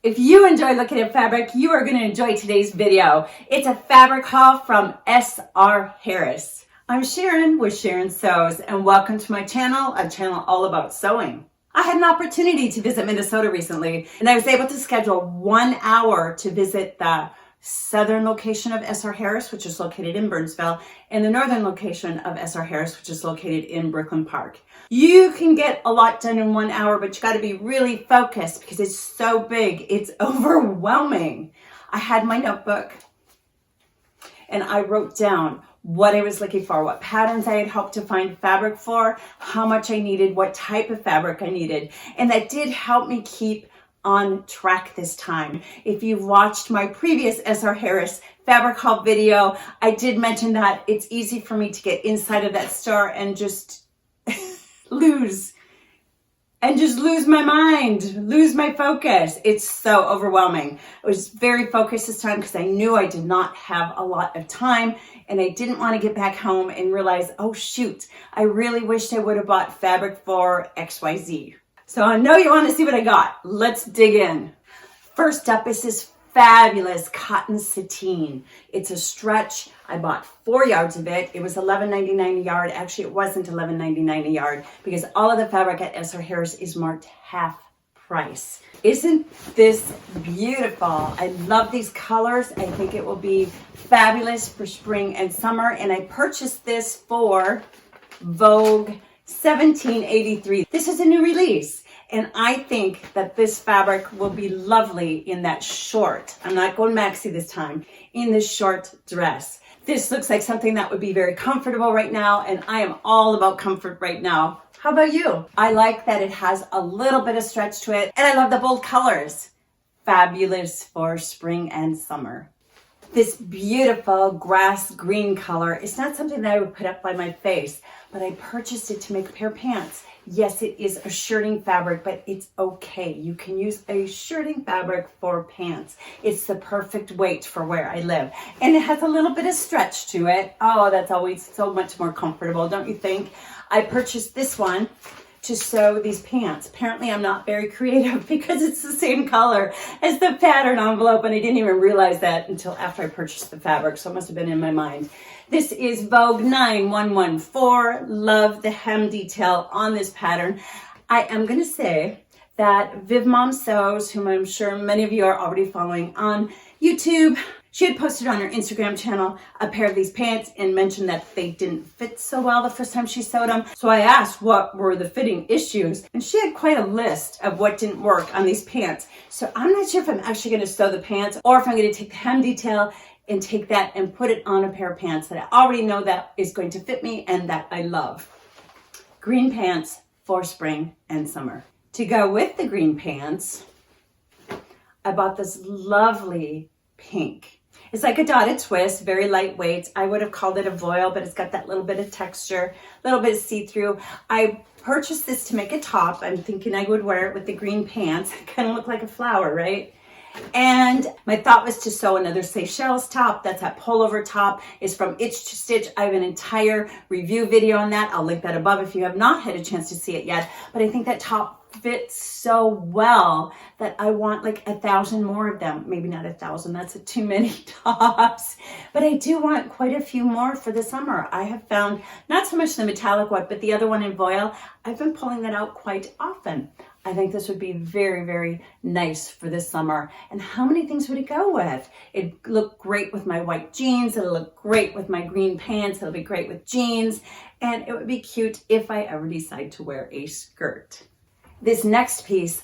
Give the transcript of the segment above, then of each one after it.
If you enjoy looking at fabric, you are going to enjoy today's video. It's a fabric haul from S.R. Harris. I'm Sharon with Sharon Sews, and welcome to my channel, a channel all about sewing. I had an opportunity to visit Minnesota recently, and I was able to schedule 1 hour to visit the southern location of S.R. Harris, which is located in Burnsville, and the northern location of S.R. Harris, which is located in Brooklyn Park. You can get a lot done in 1 hour, but you got to be really focused because it's so big. It's overwhelming. I had my notebook and I wrote down what I was looking for, what patterns I had helped to find fabric for, how much I needed, what type of fabric I needed. And that did help me keep on track this time. If you've watched my previous S.R. Harris fabric haul video, I did mention that it's easy for me to get inside of that store and just lose my mind, lose my focus. It's so overwhelming. I was very focused this time because I knew I did not have a lot of time, and I didn't want to get back home and realize, oh shoot, I really wished I would have bought fabric for XYZ. So I know you want to see what I got. Let's dig in. First up is this fabulous cotton sateen. It's a stretch. I bought 4 yards of it. It was $11.99 a yard. Actually, it wasn't $11.99 a yard because all of the fabric at S.R. Harris is marked half price. Isn't this beautiful? I love these colors. I think it will be fabulous for spring and summer. And I purchased this for Vogue 1783. This is a new release. And I think that this fabric will be lovely in that short, I'm not going maxi this time, in this short dress. This looks like something that would be very comfortable right now, and I am all about comfort right now. How about you? I like that it has a little bit of stretch to it, and I love the bold colors. Fabulous for spring and summer. This beautiful grass green color is not something that I would put up by my face, but I purchased it to make a pair of pants. Yes, it is a shirting fabric, but it's okay. You can use a shirting fabric for pants. It's the perfect weight for where I live. And it has a little bit of stretch to it. Oh, that's always so much more comfortable, don't you think? I purchased this one to sew these pants. Apparently I'm not very creative because it's the same color as the pattern envelope, and I didn't even realize that until after I purchased the fabric, so it must have been in my mind. This is Vogue 9114. Love the hem detail on this pattern. I am going to say that Viv Mom Sews, whom I'm sure many of you are already following on YouTube, she had posted on her Instagram channel a pair of these pants and mentioned that they didn't fit so well the first time she sewed them. So I asked what were the fitting issues, and she had quite a list of what didn't work on these pants. So I'm not sure if I'm actually going to sew the pants or if I'm going to take the hem detail and take that and put it on a pair of pants that I already know that is going to fit me and that I love. Green pants for spring and summer. To go with the green pants, I bought this lovely pink. It's like a dotted twist, very lightweight. I would have called it a voile, but it's got that little bit of texture, a little bit of see-through. I purchased this to make a top. I'm thinking I would wear it with the green pants. It kind of look like a flower, right? And my thought was to sew another Seychelles top. That's that pullover top. It's from Itch to Stitch. I have an entire review video on that. I'll link that above if you have not had a chance to see it yet. But I think that top fits so well that I want like 1,000 more of them. Maybe not 1,000, that's too many tops. But I do want quite a few more for the summer. I have found not so much the metallic one, but the other one in voile. I've been pulling that out quite often. I think this would be very, very nice for this summer. And how many things would it go with? It'd look great with my white jeans. It'll look great with my green pants. It'll be great with jeans. And it would be cute if I ever decide to wear a skirt. This next piece,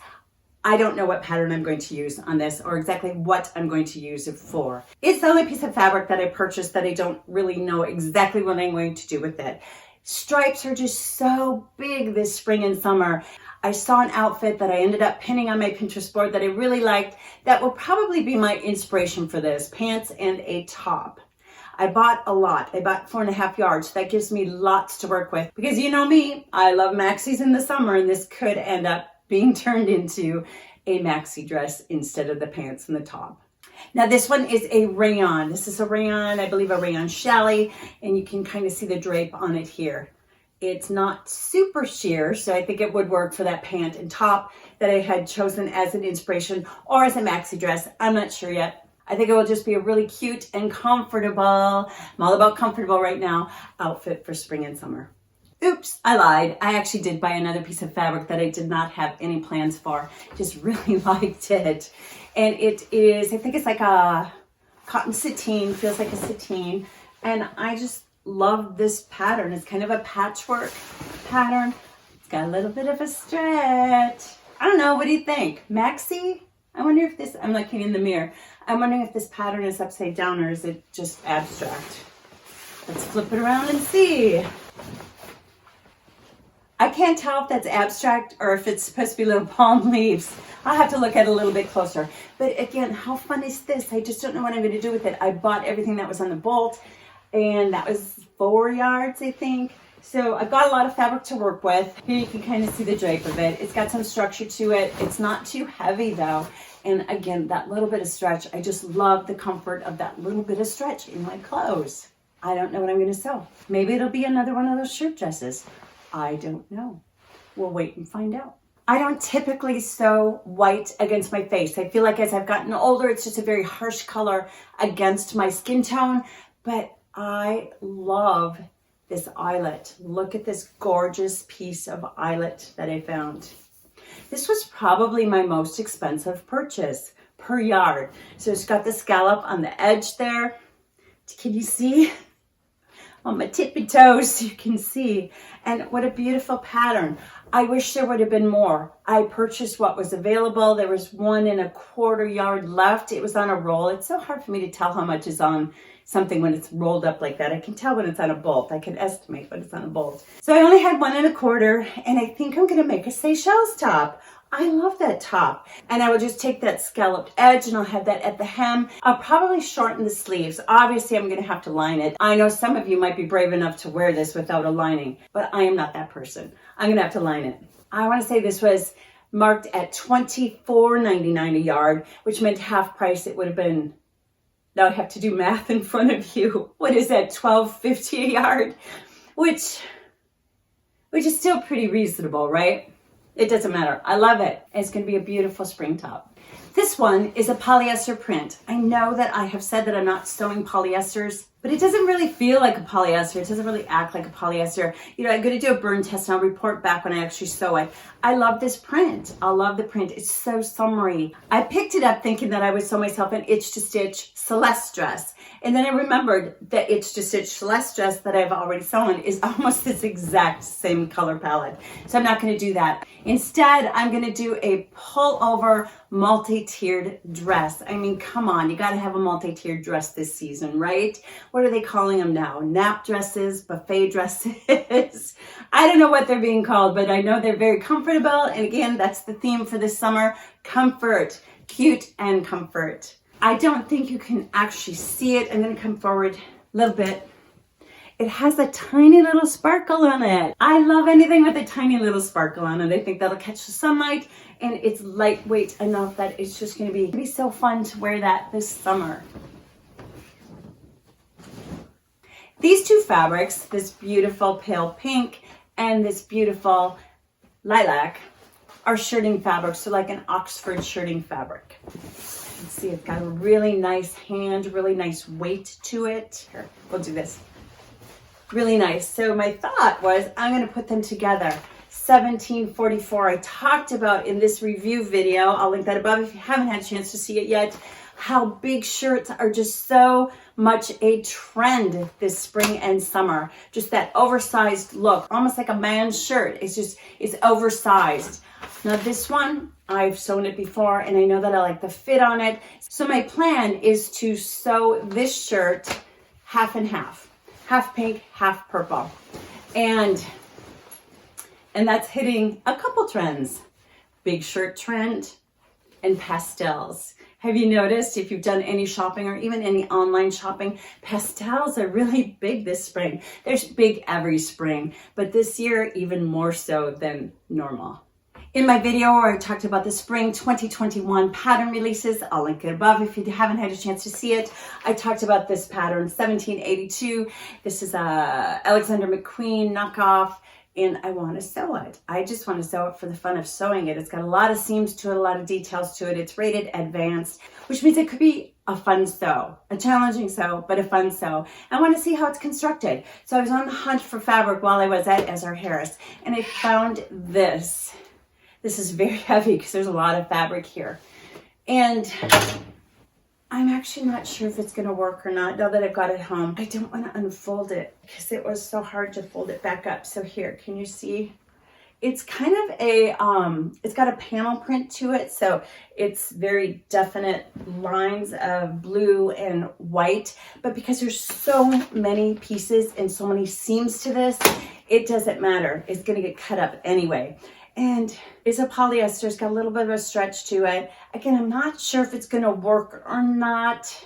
I don't know what pattern I'm going to use on this or exactly what I'm going to use it for. It's the only piece of fabric that I purchased that I don't really know exactly what I'm going to do with it. Stripes are just so big this spring and summer. I saw an outfit that I ended up pinning on my Pinterest board that I really liked that will probably be my inspiration for this, pants and a top. I bought a lot. I bought 4.5 yards. That gives me lots to work with because you know me, I love maxis in the summer, and this could end up being turned into a maxi dress instead of the pants and the top. Now this one is a rayon. This is a rayon, I believe a rayon challis, and you can kind of see the drape on it here. It's not super sheer, so I think it would work for that pant and top that I had chosen as an inspiration or as a maxi dress. I'm not sure yet. I think it will just be a really cute and comfortable, I'm all about comfortable right now, outfit for spring and summer. Oops, I lied. I actually did buy another piece of fabric that I did not have any plans for. Just really liked it. And it is, I think it's like a cotton sateen, feels like a sateen. And I just love this pattern. It's kind of a patchwork pattern. It's got a little bit of a stretch. I don't know, what do you think? Maxi? I wonder if this, I'm looking in the mirror. I'm wondering if this pattern is upside down or is it just abstract? Let's flip it around and see. I can't tell if that's abstract or if it's supposed to be little palm leaves. I'll have to look at it a little bit closer. But again, how fun is this? I just don't know what I'm going to do with it. I bought everything that was on the bolt, and that was 4 yards, I think. So I've got a lot of fabric to work with. Here you can kind of see the drape of it. It's got some structure to it. It's not too heavy though. And again, that little bit of stretch, I just love the comfort of that little bit of stretch in my clothes. I don't know what I'm going to sew. Maybe it'll be another one of those shirt dresses. I don't know. We'll wait and find out. I don't typically sew white against my face. I feel like as I've gotten older, it's just a very harsh color against my skin tone. But I love this eyelet. Look at this gorgeous piece of eyelet that I found. This was probably my most expensive purchase per yard. So it's got the scallop on the edge there. Can you see? On my tippy toes, you can see. And what a beautiful pattern. I wish there would have been more. I purchased what was available. There was 1 1/4 yard left. It was on a roll. It's so hard for me to tell how much is on something when it's rolled up like that. I can tell when it's on a bolt. I can estimate when it's on a bolt. So I only had 1 1/4, and I think I'm gonna make a Seychelles top. I love that top. And I will just take that scalloped edge and I'll have that at the hem. I'll probably shorten the sleeves. Obviously, I'm gonna have to line it. I know some of you might be brave enough to wear this without a lining, but I am not that person. I'm gonna have to line it. I wanna say this was marked at $24.99 a yard, which meant half price. It would have been, now I have to do math in front of you. What is that, $12.50 a yard? Which is still pretty reasonable, right? It doesn't matter. I love it. It's going to be a beautiful spring top. This one is a polyester print. I know that I have said that I'm not sewing polyesters, but it doesn't really feel like a polyester. It doesn't really act like a polyester. You know, I'm going to do a burn test and I'll report back when I actually sew it. I love this print. I love the print. It's so summery. I picked it up thinking that I would sew myself an itch to stitch Celeste dress. And then I remembered that itch to stitch Celeste dress that I've already sewn is almost this exact same color palette. So I'm not going to do that. Instead, I'm going to do a pullover multi-tiered dress. I mean, come on, you got to have a multi-tiered dress this season, right? What are they calling them now? Nap dresses, buffet dresses. I don't know what they're being called, but I know they're very comfortable. And again, that's the theme for this summer, comfort, cute and comfort. I don't think you can actually see it. I'm going to come forward a little bit. It has a tiny little sparkle on it. I love anything with a tiny little sparkle on it. I think that'll catch the sunlight, and it's lightweight enough that it's just going to be so fun to wear that this summer. These two fabrics, this beautiful pale pink and this beautiful lilac, are shirting fabrics, so like an Oxford shirting fabric. Let's see, it's got a really nice hand, really nice weight to it. Here, we'll do this. Really nice. So my thought was I'm going to put them together. 1744 I talked about in this review video. I'll link that above if you haven't had a chance to see it yet. How big shirts are just so much a trend this spring and summer. Just that oversized look, almost like a man's shirt. It's oversized. Now this one, I've sewn it before and I know that I like the fit on it. So my plan is to sew this shirt half and half. Half pink, half purple. And that's hitting a couple trends. Big shirt trend and pastels. Have you noticed, if you've done any shopping or even any online shopping, pastels are really big this spring. They're big every spring, but this year even more so than normal. In my video where I talked about the spring 2021 pattern releases, I'll link it above if you haven't had a chance to see it. I talked about this pattern, 1782. This is a Alexander McQueen knockoff. and I want to sew it. I just want to sew it for the fun of sewing it. It's got a lot of seams to it, a lot of details to it. It's rated advanced, which means it could be a fun sew, a challenging sew, but a fun sew. I want to see how it's constructed. So I was on the hunt for fabric while I was at S.R. Harris, and I found this. This is very heavy because there's a lot of fabric here. And I'm actually not sure if it's going to work or not now that I've got it home. I don't want to unfold it because it was so hard to fold it back up. So here, can you see? It's kind of a, it's got a panel print to it. So it's very definite lines of blue and white. But because there's so many pieces and so many seams to this, it doesn't matter. It's going to get cut up anyway. And it's a polyester. It's got a little bit of a stretch to it. Again, I'm not sure if it's going to work or not.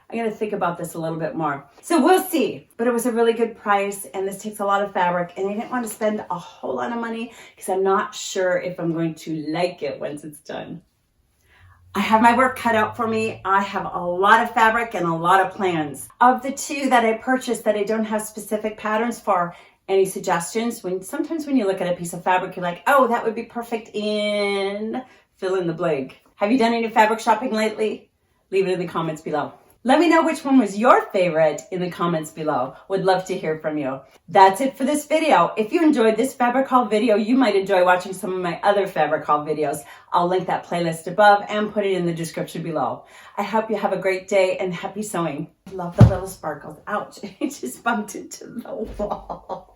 I'm going to think about this a little bit more. So we'll see. But it was a really good price, and this takes a lot of fabric, and I didn't want to spend a whole lot of money because I'm not sure if I'm going to like it once it's done. I have my work cut out for me. I have a lot of fabric and a lot of plans. Of the two that I purchased that I don't have specific patterns for, any suggestions? Sometimes when you look at a piece of fabric, you're like, oh, that would be perfect in fill in the blank. Have you done any fabric shopping lately? Leave it in the comments below. Let me know which one was your favorite in the comments below. Would love to hear from you. That's it for this video. If you enjoyed this fabric haul video, you might enjoy watching some of my other fabric haul videos. I'll link that playlist above and put it in the description below. I hope you have a great day and happy sewing. Love the little sparkles. Ouch, it just bumped into the wall.